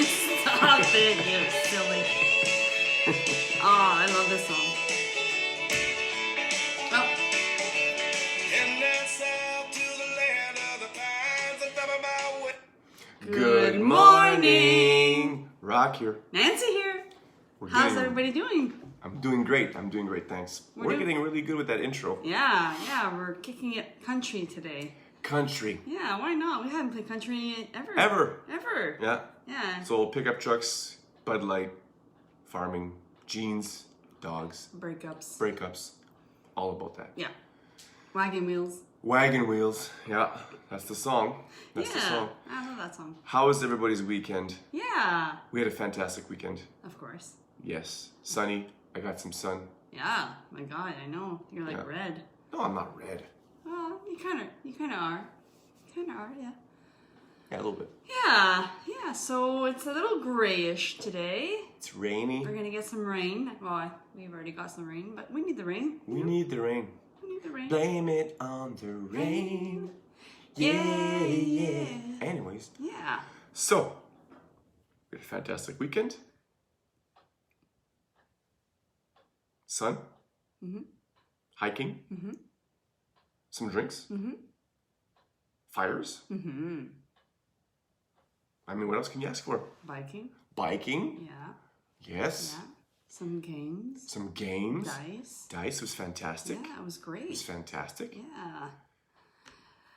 Stop it, you silly. Oh, I love this song. Oh, And that's out to the land of the pines on top of my way. Good morning. Rock here. Nancy here. We're How's getting- everybody doing? I'm doing great, thanks. We're doing- getting really good with that intro. Yeah, we're kicking it country today. Country. Yeah, why not? We haven't played country ever. Ever. Yeah. Yeah. So pickup trucks, Bud Light, farming, jeans, dogs, Breakups. breakups, all about that. Yeah. Wagon wheels. Wagon wheels, yeah, that's the song. That's the Yeah, song. I love that song. How was everybody's weekend? Yeah, We had a fantastic weekend. of course. Yes. Sunny. I got some sun. Yeah, my God, I know. You're like Yeah. red. No, I'm not red. Well, you kind of are. You kind of are, yeah. Yeah, a little bit. Yeah. So it's a little grayish today. It's rainy. We're gonna get some rain. Well, we've already got some rain, but we need the rain. We need the rain. We need the rain. Blame it on the rain. Yeah. Anyways, Yeah. so we had a fantastic weekend. Sun. Hiking. Some drinks. Fires. I mean, what else can you ask for? Biking. Biking. Yeah. Yes. Yeah. Some games. Some games. Dice. Dice was fantastic. Yeah, it was great. It was fantastic. Yeah.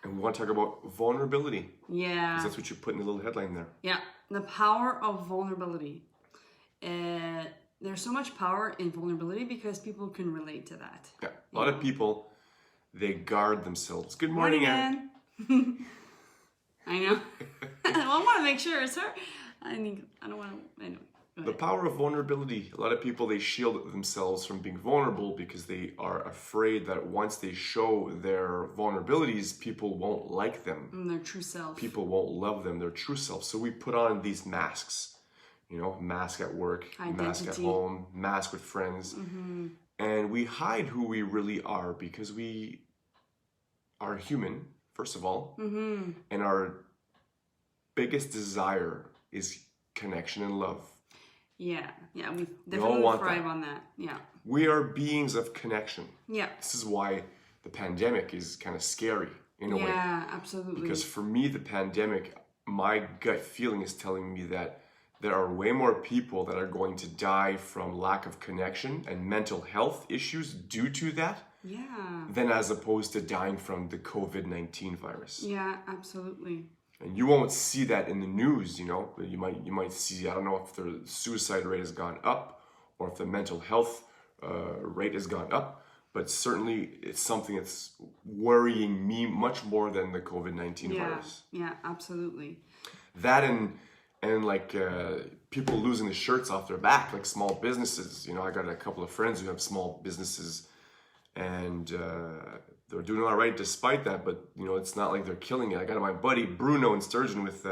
And we want to talk about vulnerability. Yeah. 'Cause that's what you put in the little headline there. Yeah, the power of vulnerability. There's so much power in vulnerability because people can relate to that. Yeah. A lot of people, they guard themselves. Good morning, Anne. Ann. I know. Well, I want to make sure it's her. I don't want to. Anyway, go The ahead. power of vulnerability. A lot of people, they shield themselves from being vulnerable because they are afraid that once they show their vulnerabilities, people won't like them. Their true self. People won't love them, their true self. So we put on these masks, mask at work, mask at Identity. home, mask with friends. And we hide who we really are because we are human, first of all. And our biggest desire is connection and love. Yeah, we all definitely want thrive that. on that. Yeah, We are beings of connection. yeah, This is why the pandemic is kind of scary in a way. yeah, absolutely. Because for me, the pandemic, my gut feeling is telling me that there are way more people that are going to die from lack of connection and mental health issues due to that yeah, than as opposed to dying from the COVID-19 virus. yeah, absolutely. And you won't see that in the news, but you might see, I don't know if the suicide rate has gone up or if the mental health rate has gone up, but certainly it's something that's worrying me much more than the COVID-19 Yeah, virus. yeah, absolutely. That and like people losing the shirts off their back, like small businesses. I got a couple of friends who have small businesses and they're doing all right despite that, but it's not like they're killing it. I got my buddy Bruno in Sturgeon with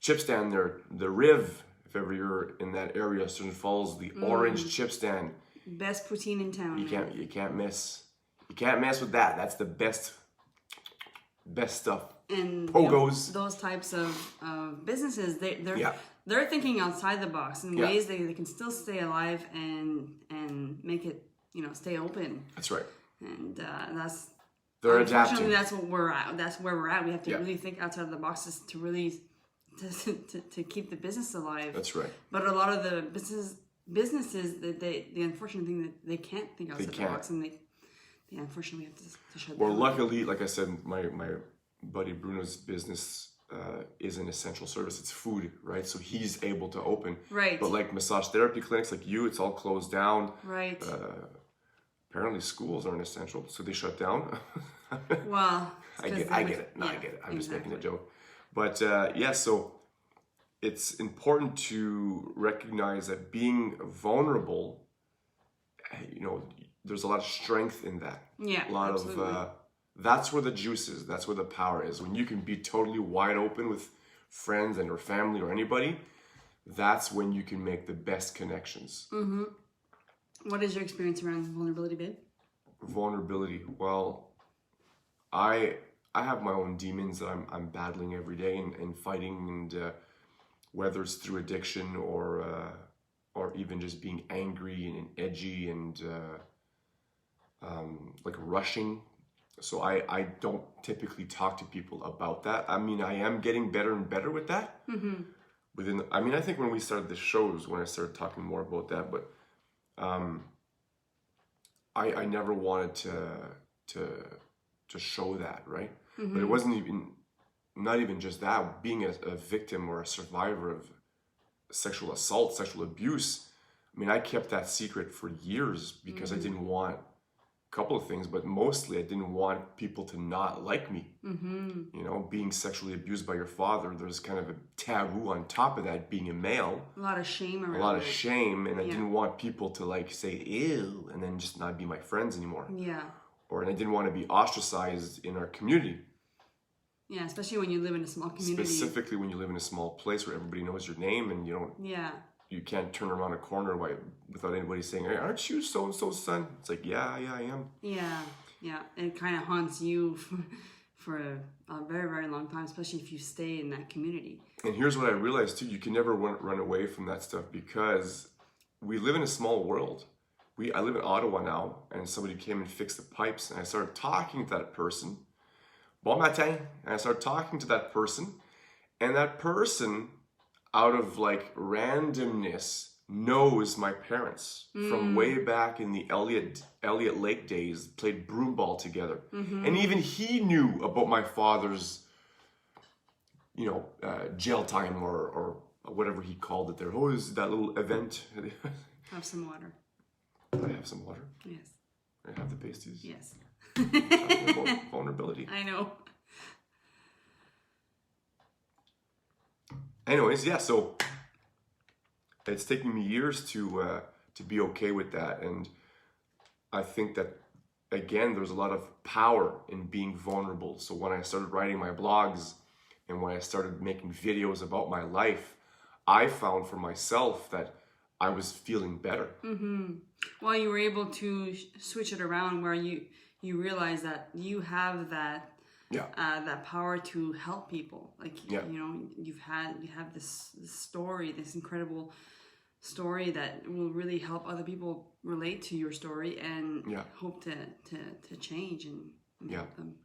chip stand there, the Riv, if ever you're in that area, Sturgeon Falls, the orange chip stand. Best poutine in town. You man. can't miss with that. That's the best stuff. And Pogos. those types of businesses, they're Yeah. they're thinking outside the box in Yeah. ways they can still stay alive and make it stay open. That's right. And that's They're unfortunately adapting. that's what we're at. That's where we're at. We have to Yeah. really think outside of the boxes to really to keep the business alive. That's right. But a lot of the businesses that the unfortunate thing that they can't think outside the can't. box and they unfortunately have to shut Well, down. luckily, like I said, my buddy Bruno's business is an essential service. It's food, right? So he's able to open. Right. But like massage therapy clinics like you, it's all closed down. Right. Apparently schools aren't essential, so they shut down. Well, it's I 'cause get they it. No, I get it. I'm just making a exactly. joke. But so it's important to recognize that being vulnerable, there's a lot of strength in that. Yeah, A lot absolutely. of that's where the juice is. That's where the power is. When you can be totally wide open with friends and or family or anybody, that's when you can make the best connections. What is your experience around vulnerability, babe? Vulnerability. Well, I have my own demons that I'm battling every day and fighting, and whether it's through addiction or even just being angry and edgy and like rushing. So I don't typically talk to people about that. I mean, I am getting better and better with that. I think when we started the shows, when I started talking more about that, but I never wanted to show that, right? But it wasn't even, not even just that, being a victim or a survivor of sexual assault, sexual abuse. I mean, I kept that secret for years because I didn't want a couple of things, but mostly I didn't want people to not like me. You know, being sexually abused by your father, there's kind of a taboo on top of that, being a male. A lot of shame around A lot of it. shame, and I didn't want people to like say ew and then just not be my friends anymore. Yeah. And I didn't want to be ostracized in our community. Yeah, especially when you live in a small community. Specifically when you live in a small place where everybody knows your name and you can't turn around a corner without anybody saying, hey, aren't you so-and-so's son? It's like, yeah, I am. Yeah. It kind of haunts you for a very, very long time, especially if you stay in that community. And here's what I realized too, you can never run away from that stuff because we live in a small world. I live in Ottawa now, and somebody came and fixed the pipes, and I started talking to that person. Bon matin. And I started talking to that person, and that person, out of like randomness, knows my parents from way back in the Elliott Lake days, played broom ball together. And even he knew about my father's, jail time or whatever he called it there. Oh, is that little event? Have some water. I have some water. Yes. I have the pasties. Yes. Talking about vulnerability. I know. Anyways, yeah, so it's taken me years to be okay with that, and I think that again there's a lot of power in being vulnerable. So when I started writing my blogs and when I started making videos about my life, I found for myself that I was feeling better. Well, you were able to switch it around where you realize that you have that that power to help people. Like you have this story, this incredible story that will really help other people relate to your story and hope to change and help them.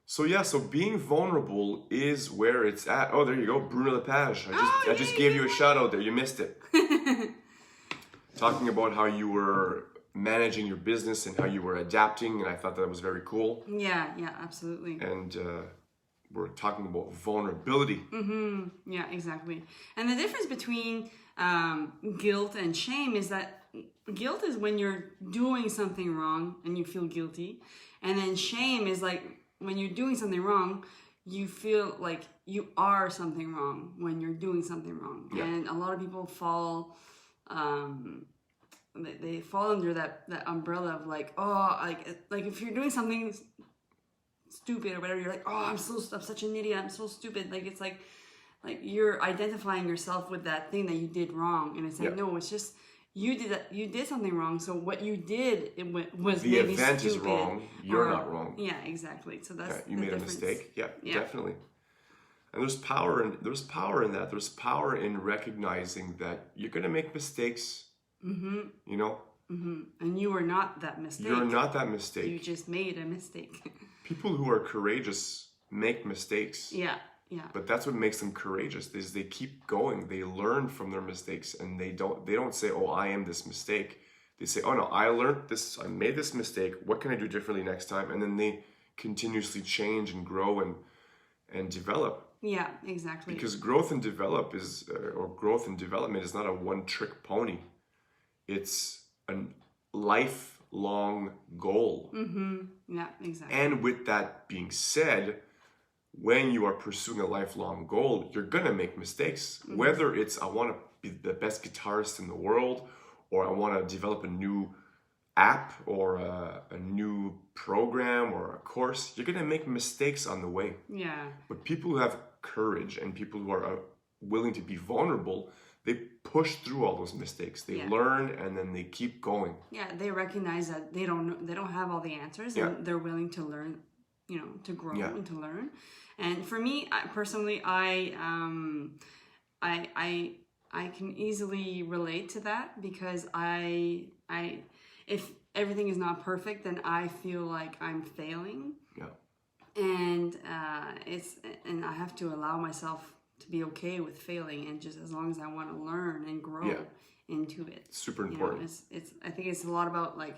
So being vulnerable is where it's at. Oh, there you go, Bruno Lepage. I just gave you a shout out there. You missed it. Talking about how you were managing your business and how you were adapting, and I thought that was very cool. Yeah, absolutely. And we're talking about vulnerability. Yeah, exactly. And the difference between guilt and shame is that guilt is when you're doing something wrong and you feel guilty, and then shame is like when you're doing something wrong, you feel like you are something wrong when you're doing something wrong. And a lot of people fall they fall under that umbrella of like, like if you're doing something stupid or whatever, you're like, oh, I'm such an idiot, I'm so stupid. Like it's like you're identifying yourself with that thing that you did wrong, and it's like, no, it's just you did something wrong. So what you did was the maybe event stupid, is wrong. You're not wrong. Yeah, exactly. So that's you the made difference. a mistake. Yeah, definitely. And there's power in that. There's power in recognizing that you're gonna make mistakes. And you are not that mistake. You're not that mistake. You just made a mistake. People who are courageous make mistakes. Yeah. But that's what makes them courageous, is they keep going. They learn from their mistakes, and they don't say, oh, I am this mistake. They say, oh no, I learned this, I made this mistake. What can I do differently next time? And then they continuously change and grow and develop. Yeah, exactly. Because growth and development is not a one-trick pony. It's a lifelong goal. Yeah, exactly. And with that being said, when you are pursuing a lifelong goal, you're gonna make mistakes. Whether it's I want to be the best guitarist in the world, or I want to develop a new app or a new program or a course, you're gonna make mistakes on the way. Yeah. But people who have courage and people who are willing to be vulnerable, they push through all those mistakes. They learn, and then they keep going. Yeah, they recognize that they don't have all the answers, and they're willing to learn, to grow and to learn. And for me, personally, I can easily relate to that because if everything is not perfect, then I feel like I'm failing. Yeah. And and I have to allow myself to be okay with failing, and just as long as I want to learn and grow into it. Super important. It's I think it's a lot about like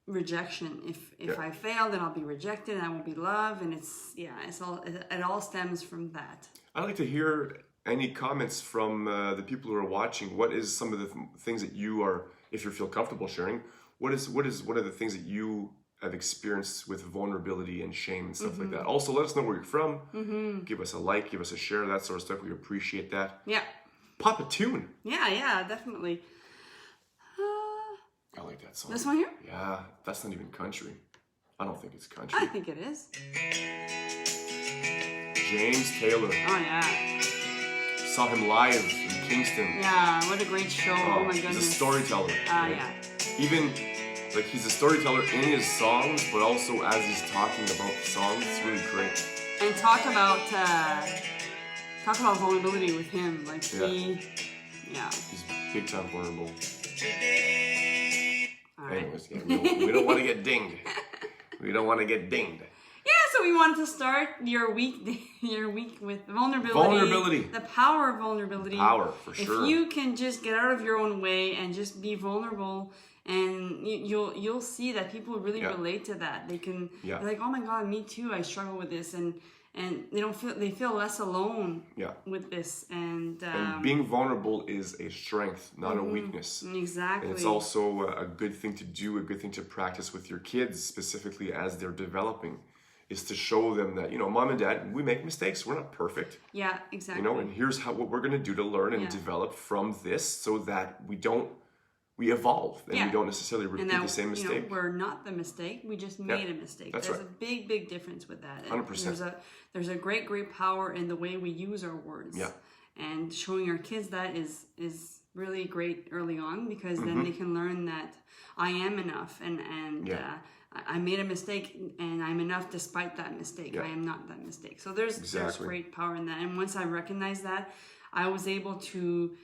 rejection. If I fail, then I'll be rejected and I won't be loved, and it all stems from that. I'd like to hear any comments from the people who are watching. What is some of the things that you are, if you feel comfortable sharing, what are the things that you have experienced with vulnerability and shame and stuff like that? Also, let us know where you're from. Give us a like, give us a share, that sort of stuff. We appreciate that. Yeah. Pop a tune. Yeah, definitely. I like that song. This one here? Yeah, that's not even country. I don't think it's country. I think it is. James Taylor. Oh yeah. Saw him live in Kingston. Yeah, what a great show. Oh my goodness. He's a storyteller. Right? Yeah. Even like he's a storyteller in his songs, but also as he's talking about the songs, it's really great. And talk about vulnerability with him. Like he's big time vulnerable. Right. Anyways, we don't want to get dinged. We don't want to get dinged. Yeah, so we wanted to start your week with vulnerability. Vulnerability. The power of vulnerability. Power, for sure. If you can just get out of your own way and just be vulnerable, and you'll see that people really relate to that. They can be like, oh my God, me too. I struggle with this, and they feel less alone with this. And being vulnerable is a strength, not a weakness. Exactly. And it's also a good thing to do, a good thing to practice with your kids, specifically as they're developing, is to show them that, mom and dad, we make mistakes. We're not perfect. Yeah, exactly. And here's what we're going to do to learn and develop from this so that we evolve and we don't necessarily repeat the same mistake. We're not the mistake. We just made a mistake. There's a big, big difference with that. 100%. There's a great, great power in the way we use our words. Yeah. And showing our kids that is really great early on, because then they can learn that I am enough and I made a mistake and I'm enough despite that mistake. I am not that mistake. So there's great power in that. And once I recognized that, I was able to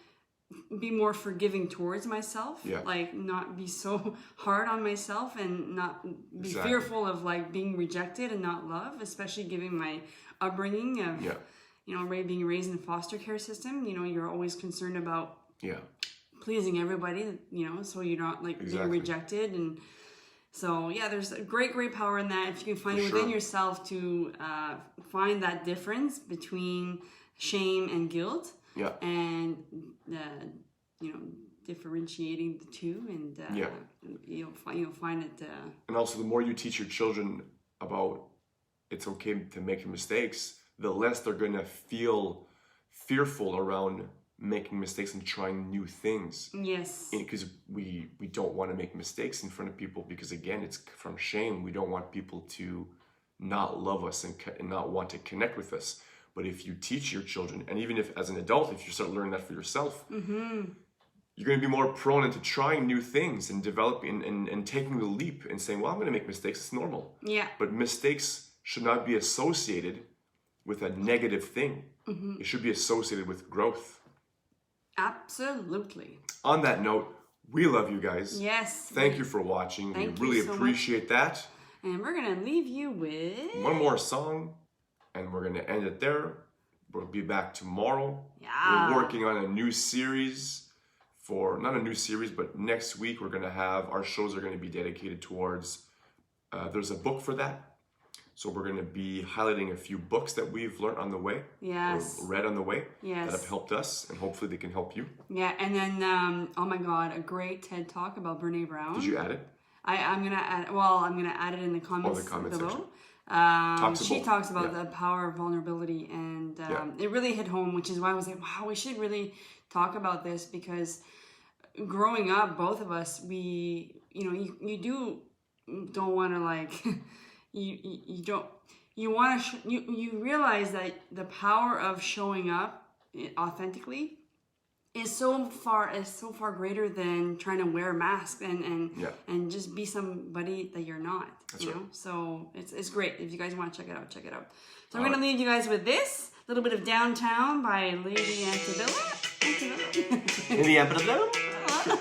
be more forgiving towards myself, like not be so hard on myself and not be fearful of like being rejected and not loved, especially given my upbringing of being raised in a foster care system. You're always concerned about pleasing everybody, so you're not like being rejected. And so there's a great power in that if you can find it within yourself to find that difference between shame and guilt. Yeah. And differentiating the two, and you'll find it. And also, the more you teach your children about it's okay to make mistakes, the less they're going to feel fearful around making mistakes and trying new things. Yes. Because we don't want to make mistakes in front of people, because again, it's from shame. We don't want people to not love us and not want to connect with us. But if you teach your children, and even if as an adult, if you start learning that for yourself, you're going to be more prone into trying new things and developing and taking the leap and saying, well, I'm going to make mistakes. It's normal. Yeah. But mistakes should not be associated with a negative thing. It should be associated with growth. Absolutely. On that note, we love you guys. Yes. Thank you for watching. We really appreciate that. And we're going to leave you with one more song. And we're going to end it there. We'll be back tomorrow. Yeah. We're working on a new series not a new series, but next week we're going to have, our shows are going to be dedicated towards, there's a book for that. So we're going to be highlighting a few books that we've learned on the way. Yes. Or read on the way. Yes. That have helped us, and hopefully they can help you. Yeah, and then, oh my God, a great TED Talk about Brene Brown. Did you add it? I'm going to add it in the comments comment below. Section. She talks about the power of vulnerability, and it really hit home, which is why I was like, wow, we should really talk about this, because growing up, both of us, you don't want to like, you realize that the power of showing up authentically is so far greater than trying to wear a mask and just be somebody that you're not. That's you right. know, so it's great. If you guys want to check it out, check it out. So All we're gonna right. leave you guys with this little bit of Downtown by Lady Antebellum.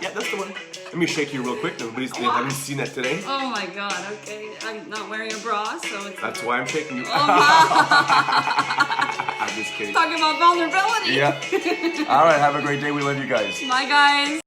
Yeah, that's the one. Let me shake you real quick. They haven't seen that today. Oh my god, okay. I'm not wearing a bra, so it's That's why I'm shaking you. Oh, I'm just kidding. talking about vulnerability. Yeah. All right. Have a great day. We love you guys. Bye guys.